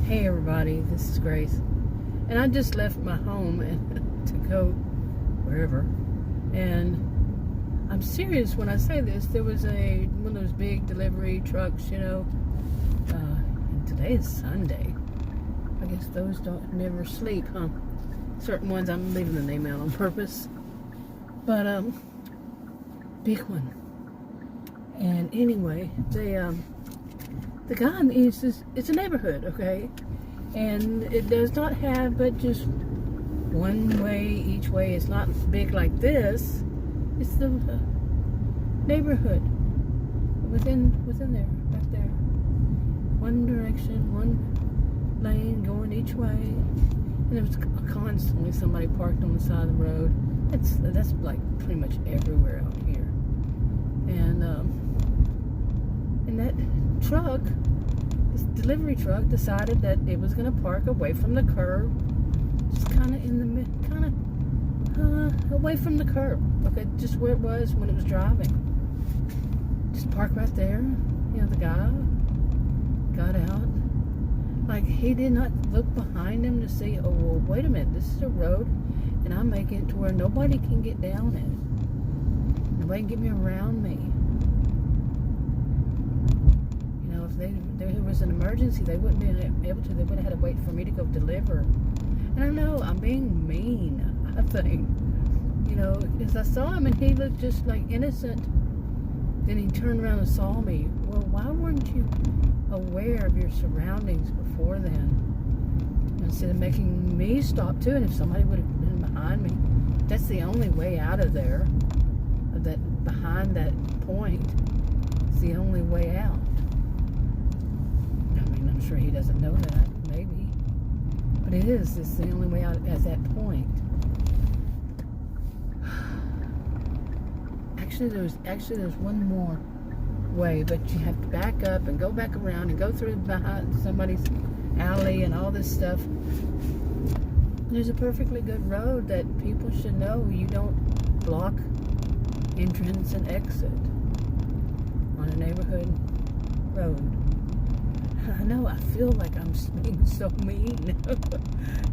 Hey everybody, this is Grace, and I just left my home and to go wherever, and I'm serious when I say this. There was one of those big delivery trucks, and today is Sunday. I guess those don't never sleep, huh? Certain ones, I'm leaving the name out on purpose, but big one. And anyway, the guy, it's a neighborhood, okay? And it does not have but just one way each way. It's not big like this. It's the neighborhood within there, right there. One direction, one lane going each way. And there was constantly somebody parked on the side of the road. That's like pretty much everywhere out here. And that truck, this delivery truck, decided that it was going to park away from the curb, just kind of in the away from the curb, okay, just where it was when it was driving. Just park right there. The guy got out. Like, he did not look behind him to see, oh, well, wait a minute, this is a road, and I'm making it to where nobody can get down it. Nobody can get me around me. If there was an emergency, they wouldn't be able to. They would have had to wait for me to go deliver. And I know I'm being mean, I think. Because I saw him and he looked just like innocent. Then he turned around and saw me. Well, why weren't you aware of your surroundings before then? Instead of making me stop too. And if somebody would have been behind me, that's the only way out of there. Behind that point, it's the only way out. I'm sure he doesn't know that, maybe. But it's the only way out at that point. Actually, there's one more way, but you have to back up and go back around and go through behind somebody's alley and all this stuff. There's a perfectly good road that people should know. You don't block entrance and exit on a neighborhood road. I know, I feel like I'm being so mean.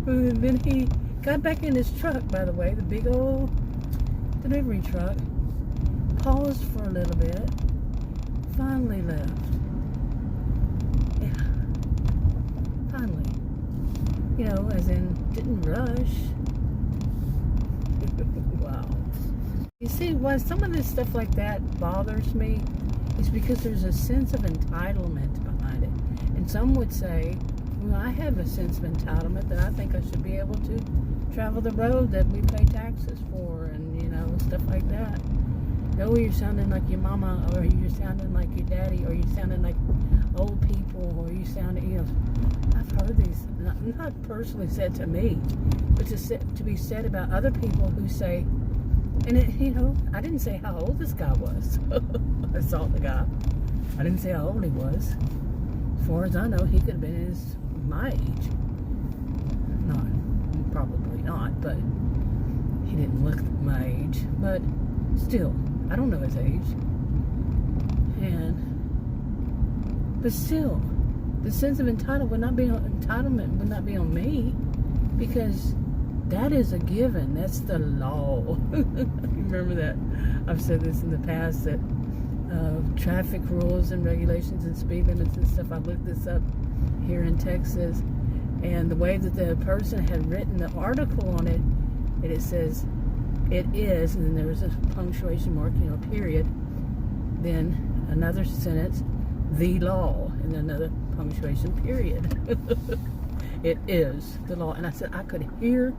And then he got back in his truck, by the way, the big old delivery truck, paused for a little bit, finally left. Yeah, finally. As in, didn't rush. Wow. You see, why some of this stuff like that bothers me is because there's a sense of entitlement behind it. And some would say, well, I have a sense of entitlement that I think I should be able to travel the road that we pay taxes for, and stuff like that. No, you're sounding like your mama, or you're sounding like your daddy, or you're sounding like old people, or you sound, I've heard these, not personally said to me, but to be said about other people who say, and I didn't say how old this guy was. I saw the guy. I didn't say how old he was. As far as I know, he could have been my age. Probably not, but he didn't look my age. But still, I don't know his age. But still, the sense of entitlement would not be on me, because that is a given. That's the law. Remember that I've said this in the past, that traffic rules and regulations and speed limits and stuff. I looked this up here in Texas, and the way that the person had written the article on it, and it says it is, and then there was a punctuation mark, period, then another sentence, the law, and another punctuation period. It is the law. And I said, I could hear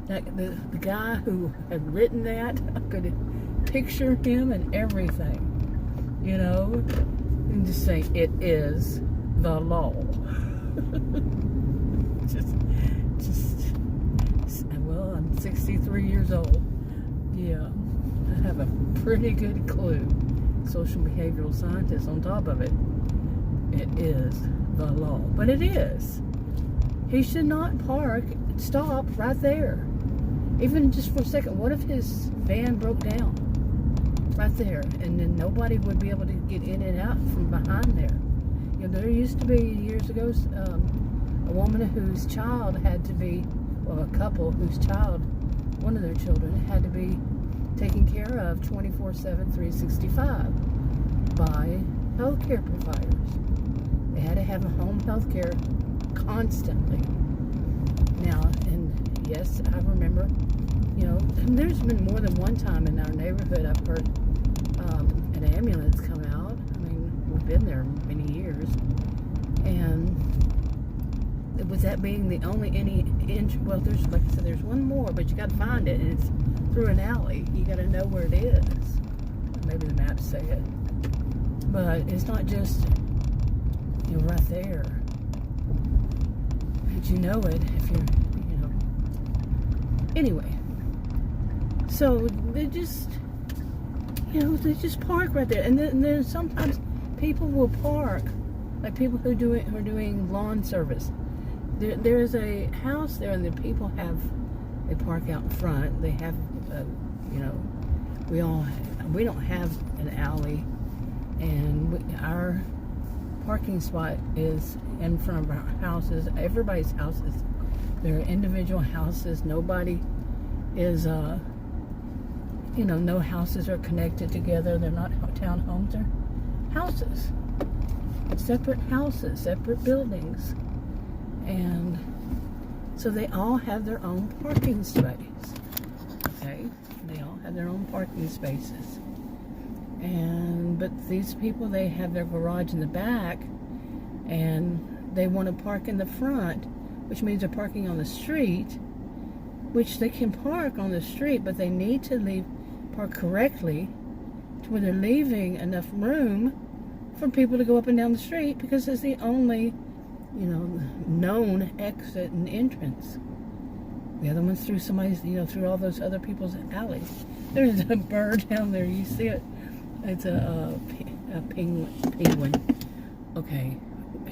that the guy who had written that, I could picture him and everything. And just say, it is the law. Well, I'm 63 years old. Yeah, I have a pretty good clue. Social behavioral scientist on top of it. It is the law. But it is. He should not stop right there. Even just for a second. What if his van broke down? Right there, and then nobody would be able to get in and out from behind there. There used to be years ago a a woman whose child had to be, well, a couple whose child, one of their children, had to be taken care of 24/7, 365 by healthcare providers. They had to have a home healthcare constantly. Now, and yes, I remember, and there's been more than one time in our neighborhood I've heard an ambulance come out. I mean, we've been there many years, and with that being the only well, there's, like I said, there's one more, but you got to find it, and it's through an alley. You got to know where it is. Maybe the maps say it, but it's not just right there. But you know it if you're, Anyway, so they just, they just park right there, and then sometimes people will park, like people who are doing lawn service. There's a house there, and the people they park out in front. They have, we don't have an alley, and our parking spot is in front of our houses. Everybody's houses, they're individual houses. Nobody is, no houses are connected together. They're not townhomes. They're houses, separate houses, separate buildings. And so they all have their own parking space. Okay? They all have their own parking spaces. But these people, they have their garage in the back, and they want to park in the front, which means they're parking on the street, which they can park on the street, but they need to park correctly to where they're leaving enough room for people to go up and down the street, because it's the only known exit and entrance. The other one's through somebody's, through all those other people's alleys. There's a bird down there. You see it? It's a penguin. Okay,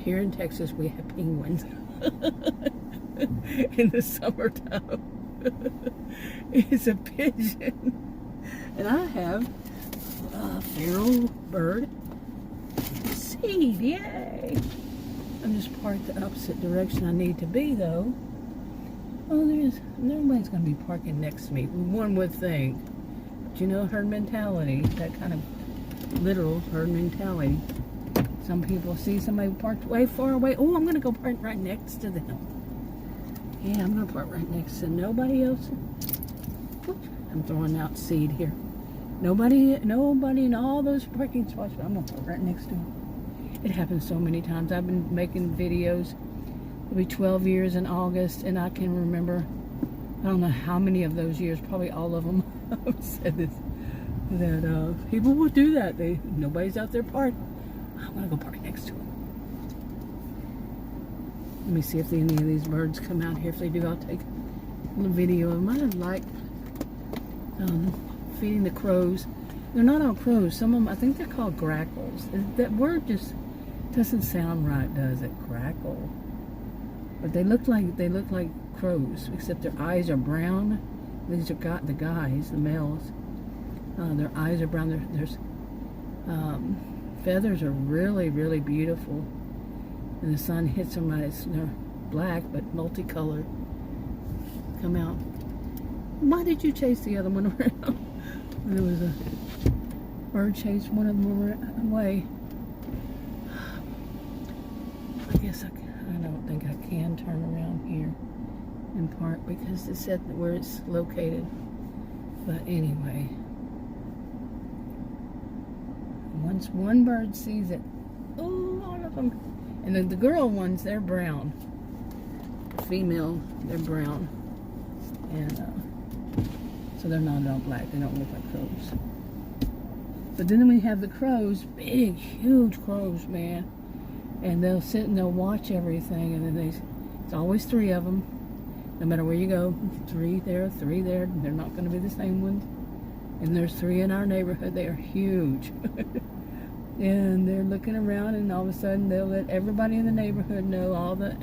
here in Texas we have penguins in the summertime. It's a pigeon, and I have a feral bird seed. Yay! I'm just parked the opposite direction I need to be, though. Oh, nobody's going to be parking next to me. One would think. But herd mentality, that kind of literal herd mentality. Some people see somebody parked way far away. Oh, I'm going to go park right next to them. Yeah, I'm going to park right next to nobody else. Oops, I'm throwing out seed here. Nobody in all those parking spots, but I'm going to park right next to them. It happens so many times. I've been making videos. It'll be 12 years in August, and I can remember, I don't know how many of those years, probably all of them, I've said this, that people will do that. Nobody's out there parked. I'm going to go park next to them. Let me see if any of these birds come out here. If they do, I'll take a little video of them. I like feeding the crows. They're not all crows. Some of them, I think they're called grackles. That word just doesn't sound right, does it? Grackle. But they look like crows, except their eyes are brown. These are the guys, the males. Their eyes are brown. Their feathers are really, really beautiful. And the sun hits them right. They're black, but multicolored. Come out. Why did you chase the other one around? There was a bird chased one of them away. I guess I don't think I can turn around here and park because it said where it's located. But anyway, once one bird sees it, oh, all of them. And then the girl ones, they're brown. The female, they're brown. And so they're not all black. They don't look like crows. But then we have the crows, big, huge crows, man. And they'll sit and they'll watch everything. And then it's always three of them. No matter where you go, three there, three there. They're not going to be the same ones. And there's three in our neighborhood. They are huge. And they're looking around, and all of a sudden they'll let everybody in the neighborhood know, all the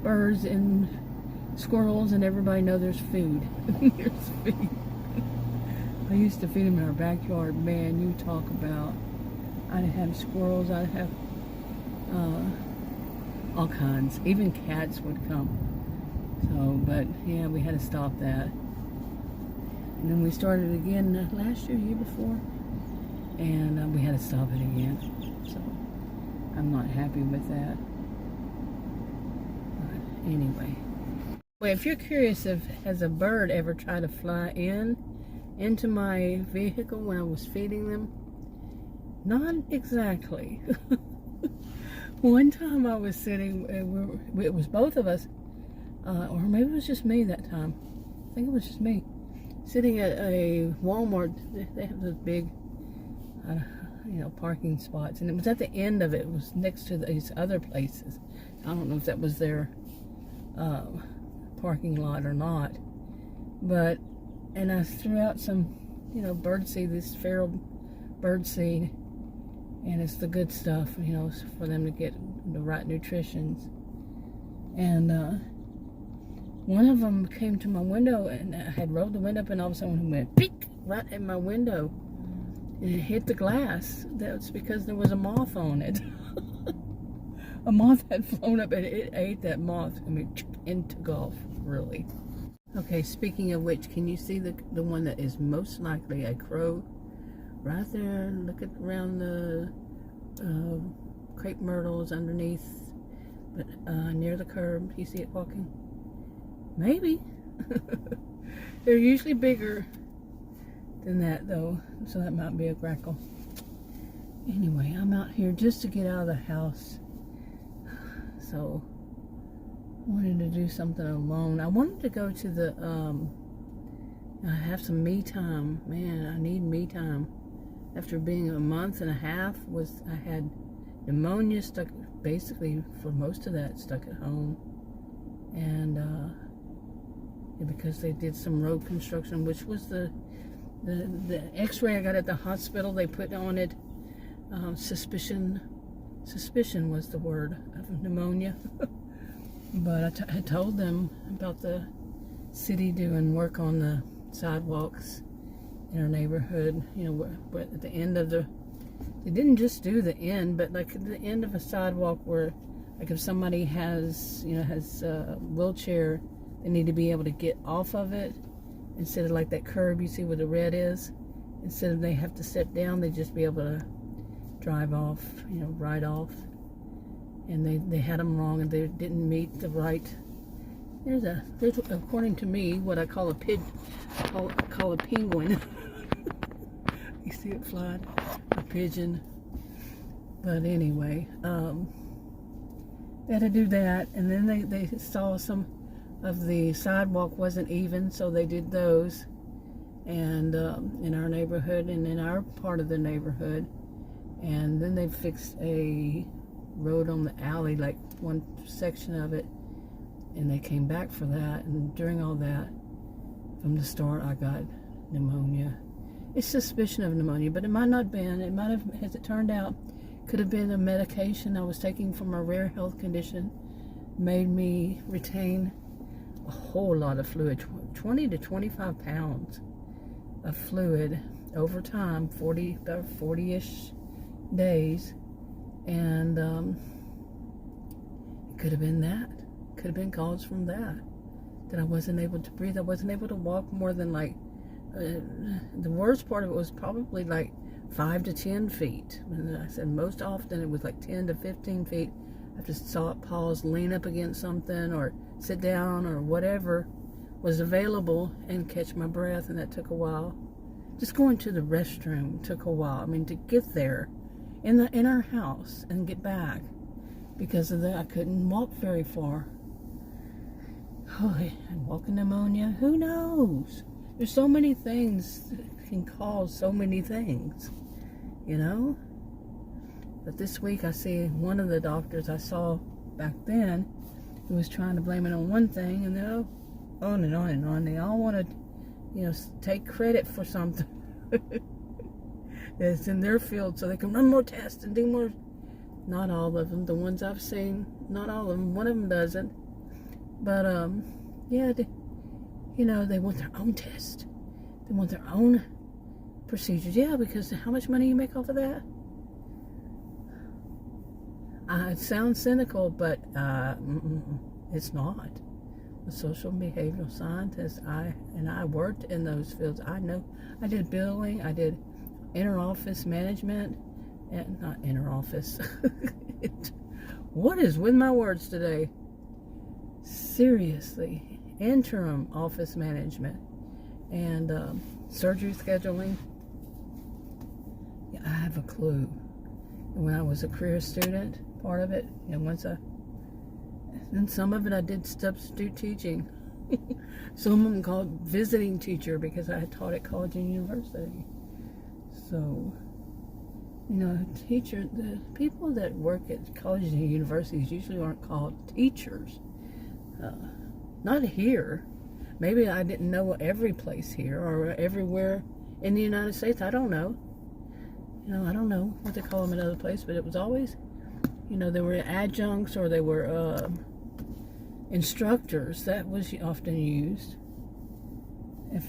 birds and squirrels, and everybody know there's food. There's food. I used to feed them in our backyard. Man, you talk about, I'd have squirrels, I'd have all kinds. Even cats would come. So, but yeah, we had to stop that. And then we started again last year before, and we had to stop it again. So I'm not happy with that. But anyway, well, if you're curious, has a bird ever tried to fly into my vehicle when I was feeding them? Not exactly. One time I was sitting, it was both of us, or maybe it was just me that time. I think it was just me. Sitting at a Walmart. They have those big, parking spots. And it was at the end of it. It was next to these other places. I don't know if that was their parking lot or not. And I threw out some, bird seed, this feral bird seed. And it's the good stuff, for them to get the right nutritions. And one of them came to my window, and I had rolled the window up, and all of a sudden it went peek right at my window. And it hit the glass. That's because there was a moth on it. A moth had flown up, and it ate that moth. And took off, really. Okay, speaking of which, can you see the one that is most likely a crow? Right there, look around the crepe myrtles underneath, but near the curb. You see it walking? Maybe. They're usually bigger than that, though, so that might be a grackle. Anyway, I'm out here just to get out of the house, so I wanted to do something alone. I wanted to go to the I have some me time. Man, I need me time. After being a month and a half, I had pneumonia, stuck basically for most of that, stuck at home. And because they did some road construction, which was the x-ray I got at the hospital, they put on it suspicion was the word of pneumonia. But I told them about the city doing work on the sidewalks in our neighborhood, at the end of they didn't just do the end, but like at the end of a sidewalk where, like if somebody has a wheelchair, they need to be able to get off of it, instead of like that curb you see where the red is. Instead of they have to step down, they just be able to drive off, right off. And they had them wrong, and they didn't meet the right. There's according to me, what I call call a penguin. You see it flying? A pigeon. But anyway, they had to do that, and then they saw some of the sidewalk wasn't even, so they did those, and in our neighborhood and in our part of the neighborhood. And then they fixed a road on the alley, like one section of it, and they came back for that. And during all that, from the start, I got pneumonia. It's suspicion of pneumonia, but it might not have been. It might have, as it turned out, could have been a medication I was taking from a rare health condition, made me retain a whole lot of fluid, 20 to 25 pounds of fluid over time, about 40-ish days. And it could have been that. Could have been caused from that I wasn't able to breathe. I wasn't able to walk more than like, the worst part of it was probably like 5 to 10 feet. And I said most often it was like 10 to 15 feet. I have to stop, pause, lean up against something, or sit down, or whatever was available, and catch my breath, and that took a while. Just going to the restroom took a while. I mean, to get there in our house and get back, because of that I couldn't walk very far. Oh, and walking pneumonia, who knows? There's so many things that can cause so many things, But this week I see one of the doctors I saw back then who was trying to blame it on one thing, and then on and on and on. They all want to, take credit for something that's in their field, so they can run more tests and do more. Not all of them. The ones I've seen, not all of them. One of them doesn't. But yeah, they want their own test. They want their own procedures. Yeah, because how much money you make off of that? It sounds cynical, but it's not. A social and behavioral scientist, I worked in those fields. I know. I did billing. I did inter-office management, and not inter-office. What is with my words today? Seriously, interim office management and surgery scheduling. Yeah, I have a clue. And when I was a career student, part of it, and then some of it I did substitute teaching. Some of them called visiting teacher because I had taught at college and university. So, the people that work at colleges and universities usually aren't called teachers. Not here. Maybe I didn't know every place here or everywhere in the United States. I don't know. I don't know what they call them in other places, but it was always, they were adjuncts or they were instructors. That was often used. If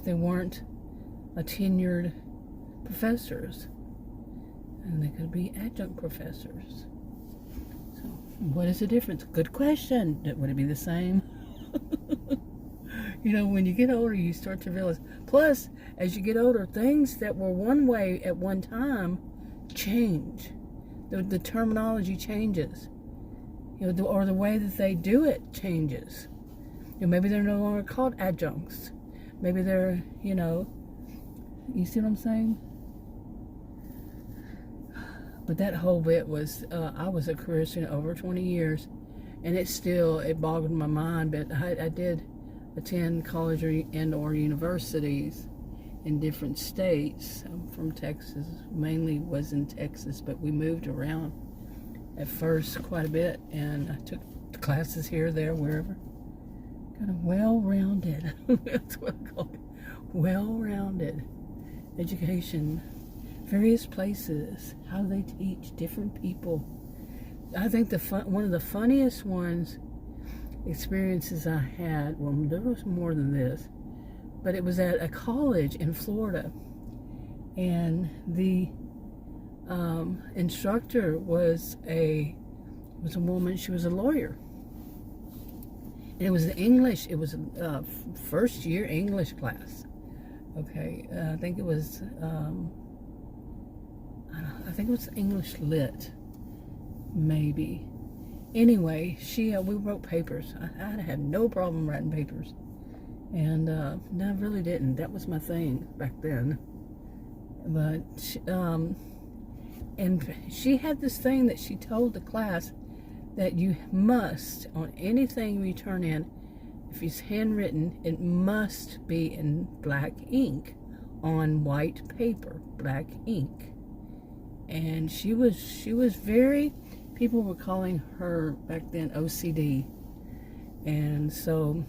they weren't a tenured professors, and they could be adjunct professors. So, what is the difference? Good question. Would it be the same? When you get older, you start to realize. Plus, as you get older, things that were one way at one time change. The terminology changes. Or the way that they do it changes. Maybe they're no longer called adjuncts. Maybe they're, you see what I'm saying? But that whole bit was, I was a career student over 20 years, and it boggled my mind, but I did attend college or universities in different states. I'm from Texas, mainly was in Texas, but we moved around at first quite a bit, and I took classes here, there, wherever. Kind of well-rounded, that's what I call it, well-rounded education. Various places, how they teach, different people. I think one of the funniest experiences I had, well, there was more than this, but it was at a college in Florida, and the instructor was a woman. She was a lawyer, and it was English. It was a first year English class. Okay, I think it was. I think it was English Lit, maybe. Anyway, we wrote papers. I had no problem writing papers, and no, I really didn't. That was my thing back then. But and she had this thing that she told the class that you must, on anything you turn in, if it's handwritten, it must be in black ink on white paper, black ink. And she was very, people were calling her back then OCD. And so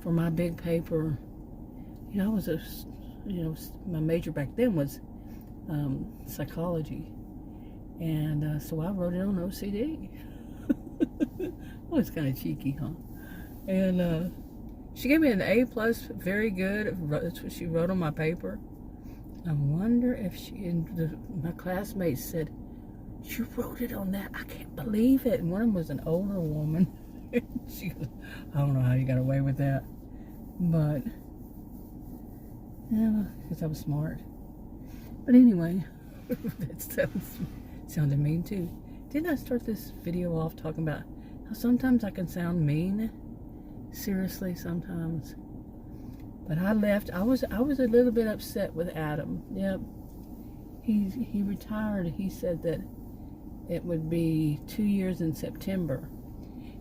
for my big paper, I was my major back then was psychology. And so I wrote it on OCD. Well, it's kind of cheeky, huh? And she gave me an A+, very good. That's what she wrote on my paper. I wonder if my classmates said, "You wrote it on that? I can't believe it." And one of them was an older woman. She goes, "I don't know how you got away with that." But, because I was smart. But anyway, that sounded mean too. Didn't I start this video off talking about how sometimes I can sound mean? Seriously, sometimes. But I left. I was a little bit upset with Adam. Yep. He retired. He said that it would be 2 years in September.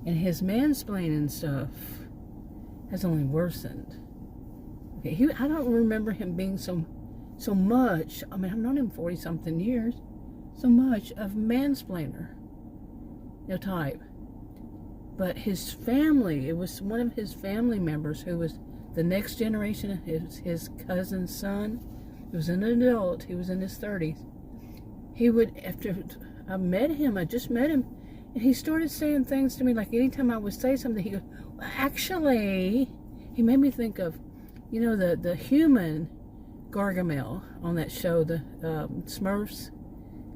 And his mansplaining stuff has only worsened. Okay, I don't remember him being so much. I mean, I've known him 40-something years. So much of mansplainer, type. But his family, it was one of his family members who was the next generation of his cousin's son. He was an adult. He was in his 30s. He would, after I just met him, and he started saying things to me, like anytime I would say something, he goes, "Well, actually," he made me think of, the human Gargamel on that show, the Smurfs.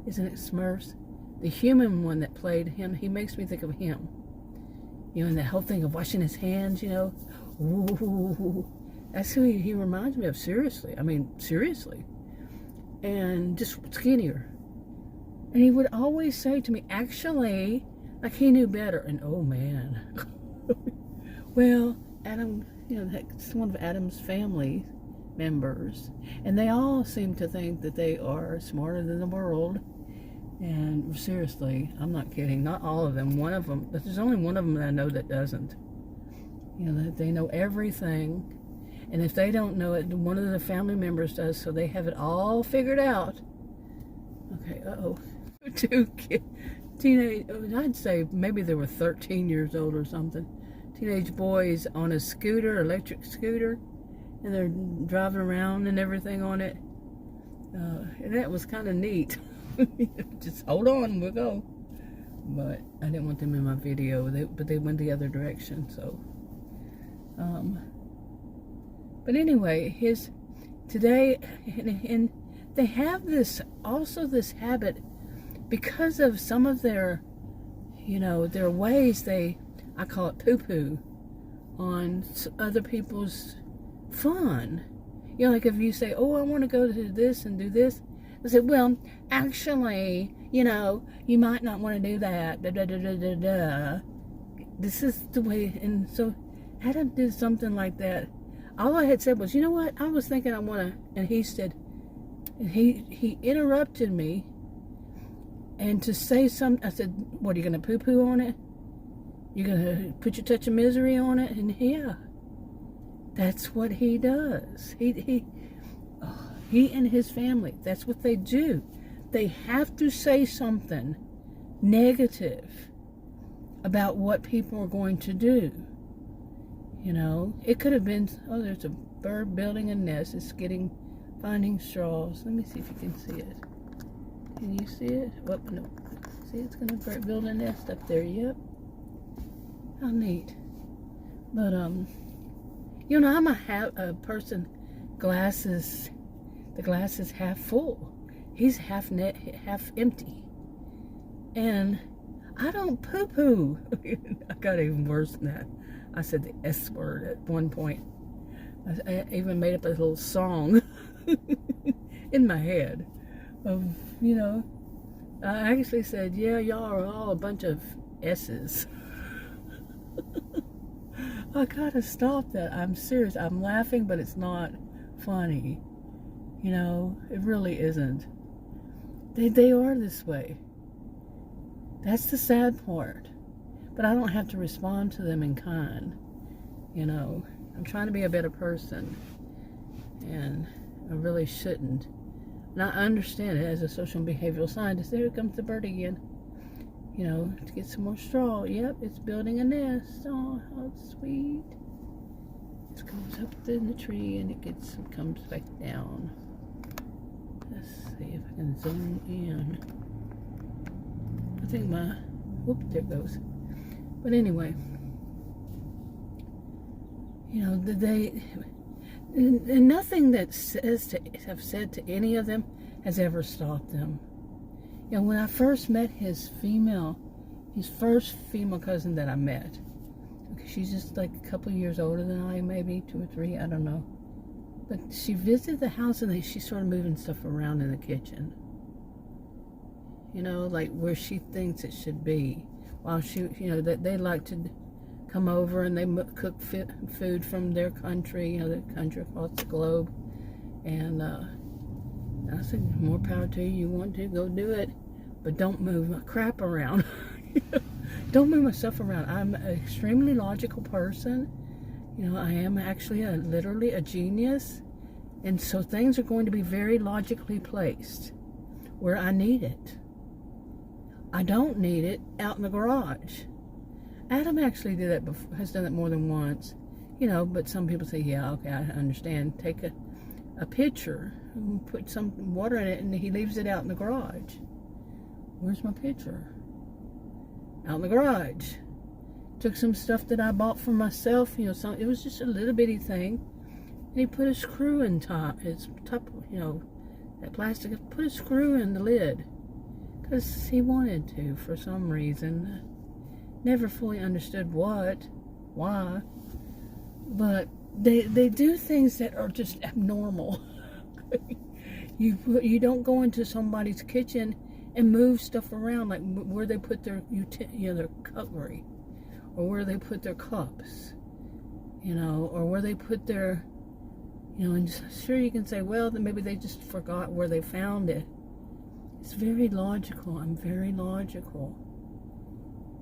Isn't it Smurfs? the human one that played him, he makes me think of him. You know, and the whole thing of washing his hands, you know. Ooh, that's who he reminds me of, seriously. I mean, seriously. And just skinnier. And he would always say to me, actually, like he knew better. And oh man. Well, Adam, you know, that's one of Adam's family members. And they all seem to think that they are smarter than the world. And seriously, I'm not kidding. Not all of them. One of them, but there's only one of them that I know that doesn't. You know, that they know everything. And if they don't know it, one of the family members does, so they have it all figured out. Okay, uh-oh. Two teenage, I'd say maybe they were 13 years old or something. Teenage boys on a scooter, electric scooter, and they're driving around and everything on it. And that was kind of neat. Just hold on, we'll go. But I didn't want them in my video, but they went the other direction, so. But anyway, today, and they have this habit, because of some of their, you know, their ways, I call it poo-poo on other people's fun. You know, like if you say, oh, I want to go to this and do this, they say, well, actually, you know, you might not want to do that, da, da, da, da, da, da. This is the way, and so Adam did something like that. All I had said was, you know what, I was thinking I want to, and he said, and he interrupted me, and to say something, I said, what, are you going to poo-poo on it? You're going to put your touch of misery on it? And yeah, that's what he does. He and his family, that's what they do. They have to say something negative about what people are going to do. You know, it could have been, oh, there's a bird building a nest. It's finding straws. Let me see if you can see it. Can you see it? Oh, no. See, it's going to build a nest up there. Yep. How neat. But, you know, I'm a person, the glass is half full. He's half empty. And I don't poo-poo. I got even worse than that. I said the S word at one point. I even made up a little song in my head of, you know, I actually said, yeah, y'all are all a bunch of S's. I gotta stop that. I'm serious. I'm laughing, but it's not funny. You know, it really isn't. They are this way. That's the sad part. But I don't have to respond to them in kind. You know, I'm trying to be a better person. And I really shouldn't. And I understand it as a social and behavioral scientist. There comes the bird again. You know, to get some more straw. Yep, it's building a nest. Oh, how sweet. It goes up in the tree and it comes back down. Let's see if I can zoom in. I think whoop, there it goes. But anyway, you know, and nothing that have said to any of them has ever stopped them. You know, when I first met his first female cousin that I met, okay, she's just like a couple of years older than I am, maybe 2 or 3, I don't know. But she visited the house and she started moving stuff around in the kitchen. You know, like where she thinks it should be. While she, you know, that they like to come over and they cook food from their country, you know, their country across the globe. And I said, more power to you. You want to, go do it. But don't move my crap around. Don't move my stuff around. I'm an extremely logical person. You know, I am actually literally a genius. And so things are going to be very logically placed where I need it. I don't need it out in the garage. Adam actually did that before, has done it more than once. You know, but some people say, yeah, okay, I understand. Take a pitcher and put some water in it and he leaves it out in the garage. Where's my pitcher? Out in the garage. Took some stuff that I bought for myself, you know, it was just a little bitty thing. And he put a screw in his top, you know, that plastic, put a screw in the lid. because he wanted to for some reason. Never fully understood why, but they do things that are just abnormal. You don't go into somebody's kitchen and move stuff around, like where they put their their cutlery, or where they put their cups, or where they put their, and sure, you can say, well, then maybe they just forgot where they found it. It's very logical. I'm very logical.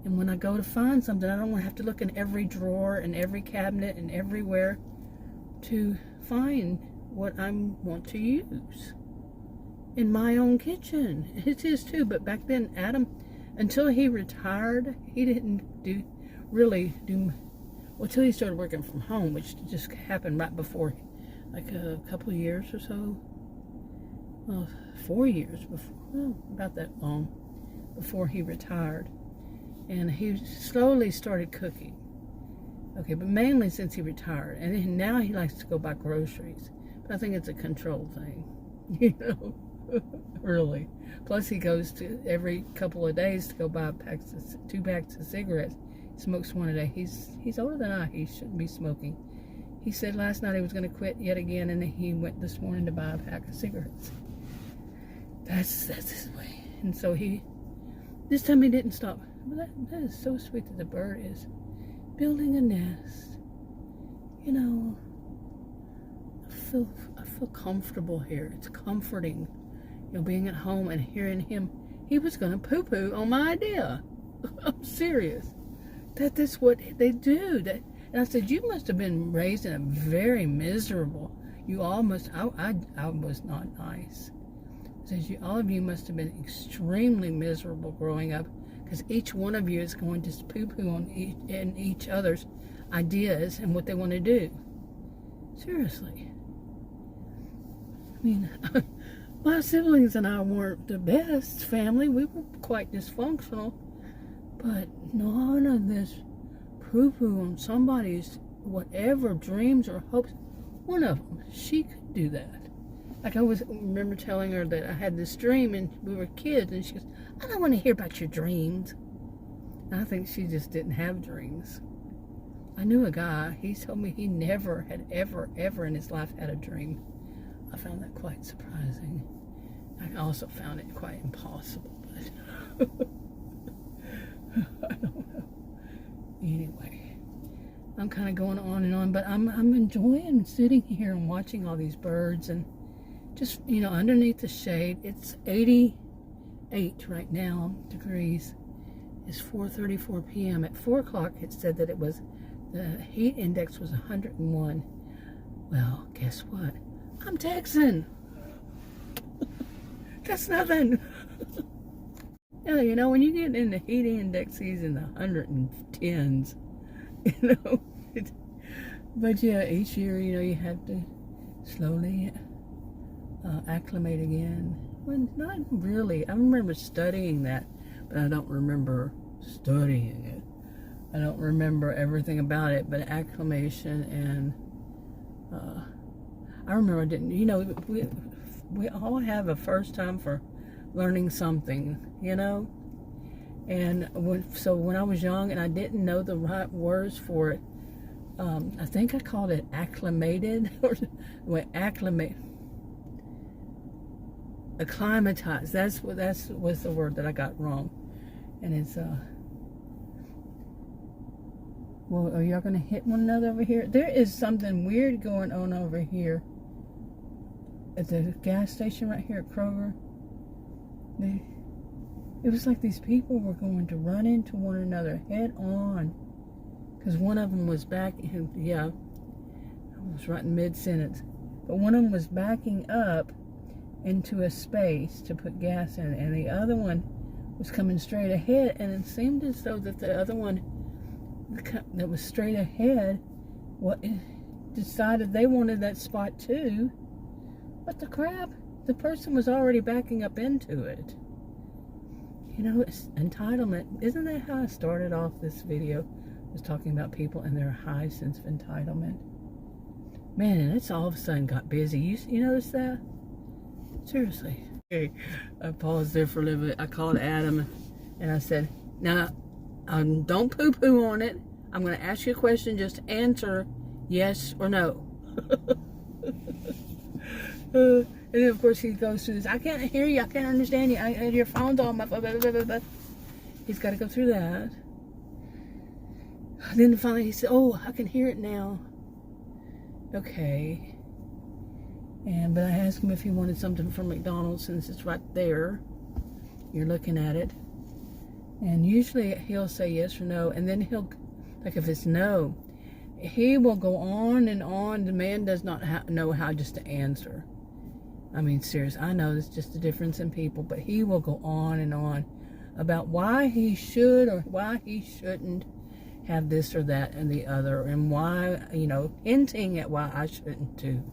And when I go to find something, I don't want to have to look in every drawer and every cabinet and everywhere to find what I want to use in my own kitchen. It's his too, but back then, Adam, until he retired, he didn't really do well until he started working from home, which just happened right before, like a couple of years or so. Well, 4 years before, well, about that long before he retired. And he slowly started cooking. Okay, but mainly since he retired. And then now he likes to go buy groceries. But I think it's a control thing, really. Plus he goes to every couple of days to go buy 2 packs of cigarettes. He smokes 1 a day. He's older than I. He shouldn't be smoking. He said last night he was going to quit yet again, and he went this morning to buy a pack of cigarettes. That's his way. And so this time he didn't stop. But that is so sweet that the bird is building a nest. I feel comfortable here. It's comforting, being at home and hearing him. He was going to poo-poo on my idea. I'm serious. That's what they do. And I said, you must have been raised in a very miserable. You all must. I was not nice. I said, all of you must have been extremely miserable growing up. Because each one of you is going to poo-poo on each other's ideas and what they want to do. Seriously. I mean, my siblings and I weren't the best family. We were quite dysfunctional. But none of this poo-poo on somebody's whatever dreams or hopes. One of them, she could do that. Like I remember telling her that I had this dream and we were kids, and she goes, I don't want to hear about your dreams. And I think she just didn't have dreams. I knew a guy, he told me he never had ever in his life had a dream. I found that quite surprising. I also found it quite impossible, but I don't know. Anyway, I'm kind of going on and on, but I'm enjoying sitting here and watching all these birds and just, underneath the shade. It's 88 right now degrees. It's 4:34 p.m. At 4 o'clock, it said that the heat index was 101. Well, guess what? I'm Texan. That's nothing. Yeah, when you get in the heat indexes in the 110s, but yeah, each year, you have to slowly acclimate again. Well, not really. I remember studying that, but I don't remember studying it. I don't remember everything about it, but acclimation and I remember I didn't. We all have a first time for learning something, And when I was young and I didn't know the right words for it, I think I called it acclimated or acclimatized. That was the word that I got wrong. And it's well, are y'all gonna hit one another over here? There is something weird going on over here at the gas station right here at Kroger. It was like these people were going to run into one another head on, because one of them was I was right in mid-sentence, but one of them was backing up into a space to put gas in, and the other one was coming straight ahead, and it seemed as though that the other one that was straight ahead decided they wanted that spot too. What the crap? The person was already backing up into it. It's entitlement. Isn't that how I started off this video? I was talking about people and their high sense of entitlement. Man, and it's all of a sudden got busy. You notice that? Seriously. Okay, I paused there for a little bit. I called Adam and I said, now, don't poo-poo on it. I'm going to ask you a question. Just answer yes or no. And then, of course, he goes through this. I can't hear you. I can't understand you. Your phone's on my phone. Blah, blah, blah, blah. He's got to go through that. Then finally he said, oh, I can hear it now. Okay. But I asked him if he wanted something from McDonald's since it's right there. You're looking at it. And usually he'll say yes or no. And then he'll, like if it's no, he will go on and on. The man does not know how just to answer. I mean, serious. I know it's just a difference in people. But he will go on and on about why he should or why he shouldn't have this or that and the other. And why, you know, hinting at why I shouldn't too.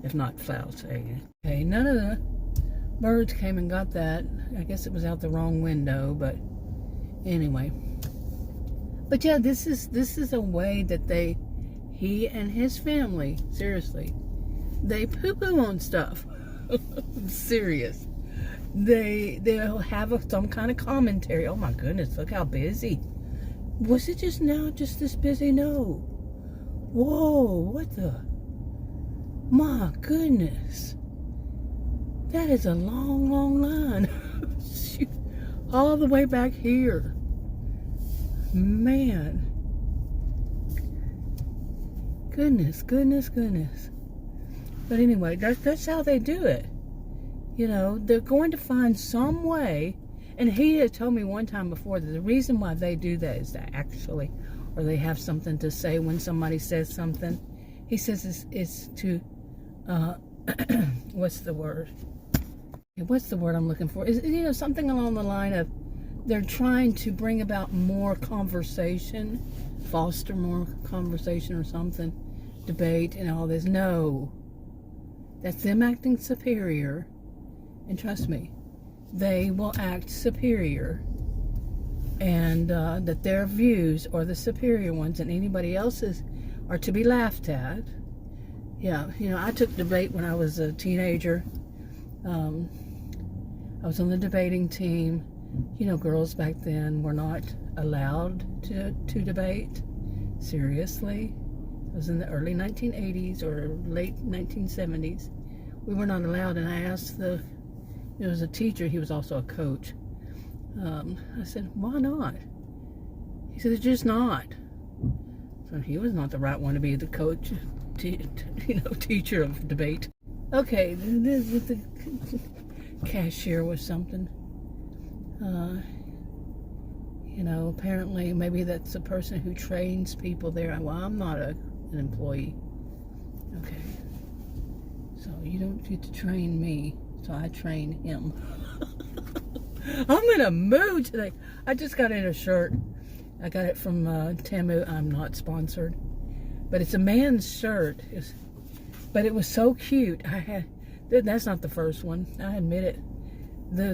If not flat saying. Okay, none of the birds came and got that. I guess it was out the wrong window, but anyway. But yeah, this is a way that he and his family, seriously, they poo-poo on stuff. Serious. They'll have some kind of commentary. Oh my goodness, look how busy. Was it just now just this busy? No. Whoa, what the? My goodness. That is a long, long line. All the way back here. Man. Goodness, goodness, goodness. But anyway, that's how they do it. You know, they're going to find some way. And he had told me one time before that the reason why they do that is to actually, or they have something to say when somebody says something. He says it's to, what's the word? What's the word I'm looking for? Is, you know, something along the line of they're trying to bring about more conversation, foster more conversation or something, debate and all this. No, that's them acting superior. And trust me, they will act superior. And that their views are the superior ones and anybody else's are to be laughed at. Yeah, you know, I took debate when I was a teenager. I was on the debating team. You know, girls back then were not allowed to debate. Seriously. It was in the early 1980s or late 1970s. We were not allowed, and I asked it was a teacher, he was also a coach. I said, why not? He said, it's just not. So he was not the right one to be the coach, teacher of debate. Okay, the cashier was something. You know, apparently maybe that's the person who trains people there. Well, I'm not an employee. Okay. So you don't get to train me, so I train him. I'm in a mood today. I just got in a shirt. I got it from Temu. I'm not sponsored. But it's a man's shirt. But it was so cute. That's not the first one. I admit it.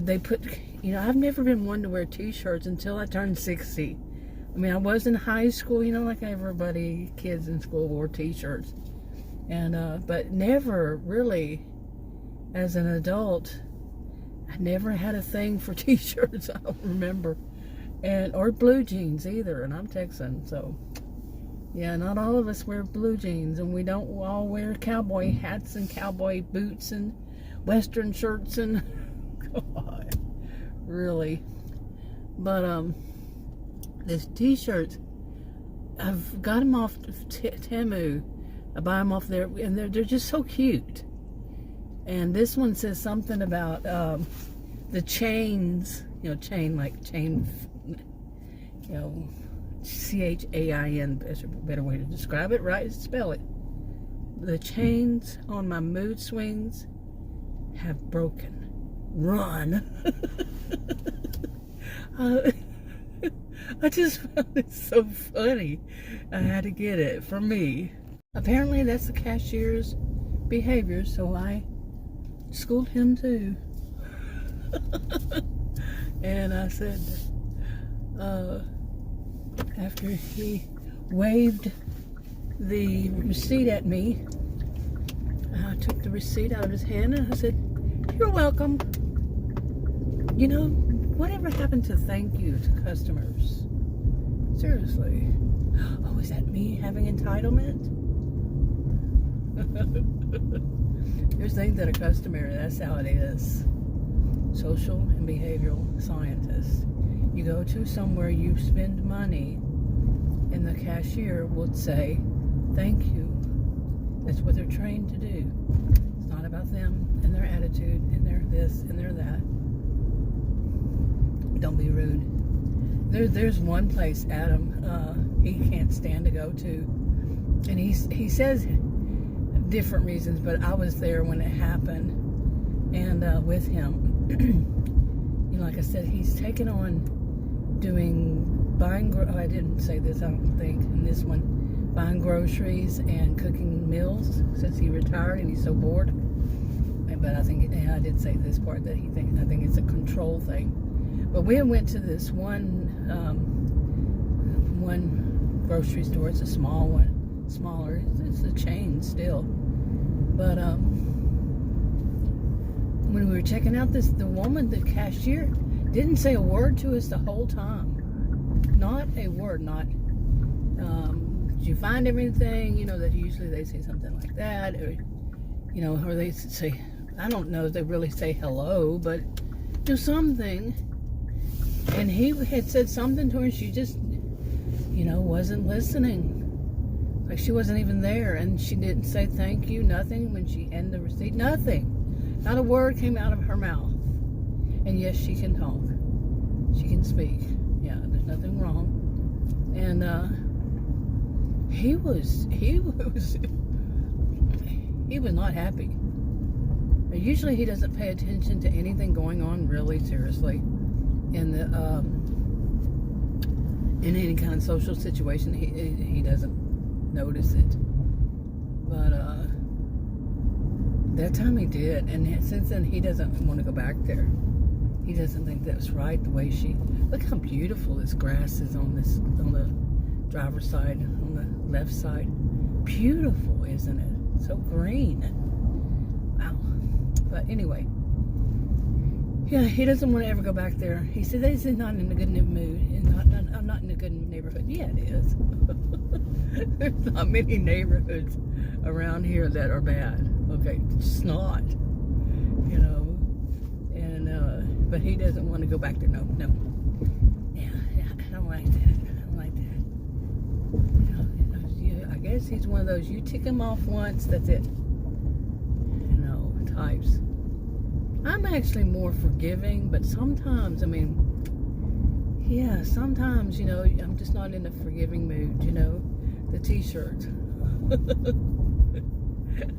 They put, you know, I've never been one to wear t-shirts until I turned 60. I mean, I was in high school, you know, like everybody, kids in school wore t-shirts. And, but never really, as an adult, I never had a thing for t-shirts, I don't remember. Or blue jeans either, and I'm Texan, so. Yeah, not all of us wear blue jeans, and we don't all wear cowboy hats and cowboy boots and western shirts and, God, really. But, this t-shirts, I've got them off Temu. I buy them off there, and they're just so cute. And this one says something about the chains, you know, chain, like chain, you know, CHAIN, is a better way to describe it, right? Spell it. The chains on my mood swings have broken. Run. I just found it so funny. I had to get it for me. Apparently that's the cashier's behavior, so I schooled him too. And I said, after he waved the receipt at me, I took the receipt out of his hand and I said, "You're welcome." You know, whatever happened to thank you to customers? Seriously. Oh, is that me having entitlement? You're saying that a customer, that's how it is. Social and behavioral scientist. You go to somewhere, you spend money, and the cashier will say, thank you. That's what they're trained to do. It's not about them and their attitude and their this and their that. Don't be rude. There's one place, Adam, he can't stand to go to. And he says different reasons, but I was there when it happened. And with him, you know, like I said, he's taken on buying, I didn't say this, I don't think, in this one, buying groceries and cooking meals since he retired and he's so bored. But I think, I did say this part that I think it's a control thing. But we went to this one grocery store. It's a small one, smaller. It's a chain still. But when we were checking out the woman, the cashier, didn't say a word to us the whole time. Not a word. Not. Did you find everything? You know that usually they say something like that, or you know, or they say, I don't know if they really say hello, but do something. And he had said something to her, and she just, you know, wasn't listening. Like she wasn't even there, and she didn't say thank you, nothing when she handed the receipt, nothing. Not a word came out of her mouth. And yes, she can talk. She can speak. Yeah, there's nothing wrong. And he was not happy. Usually he doesn't pay attention to anything going on really seriously in the in any kind of social situation. He doesn't notice it. But that time he did, and since then he doesn't want to go back there. He doesn't think that was right the way she. Look how beautiful this grass is on the driver's side, on the left side. Beautiful, isn't it? So green. Wow. But anyway, yeah, he doesn't want to ever go back there. He said he's not in a good mood. I'm not in a good neighborhood. Yeah, it is. There's not many neighborhoods around here that are bad. Okay, just not. You know, and but he doesn't want to go back there. No. Yeah, I don't like that. You know, I guess he's one of those. You tick him off once, that's it. You know, types. I'm actually more forgiving, but sometimes, I mean, yeah, sometimes, you know, I'm just not in a forgiving mood, you know. The t-shirt.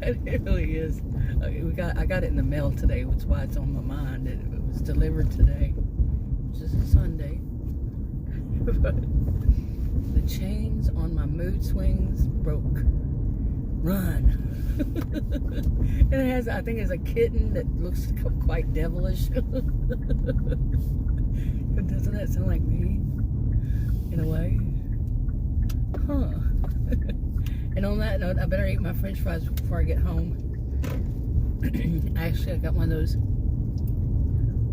It really is. I got it in the mail today, which is why it's on my mind. It was delivered today, which is a Sunday. But the chains on my mood swings broke. Run. And it has, I think it's a kitten that looks quite devilish. Doesn't that sound like me? In a way? Huh. And on that note, I better eat my french fries before I get home. Actually, I got one of those,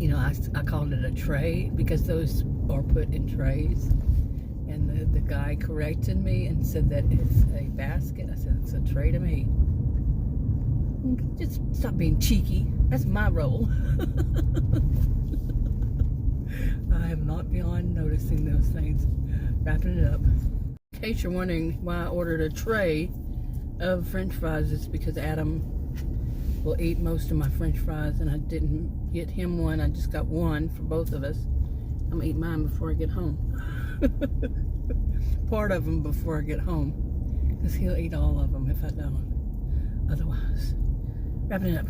you know, I called it a tray because those are put in trays. And the guy corrected me and said that it's a basket. I said, it's a tray to me. Just stop being cheeky. That's my role. I am not beyond noticing those things. Wrapping it up. In case you're wondering why I ordered a tray of french fries, it's because Adam will eat most of my french fries and I didn't get him one. I just got one for both of us. I'm going to eat mine before I get home. Part of them before I get home, because he'll eat all of them if I don't. Otherwise, wrapping it up.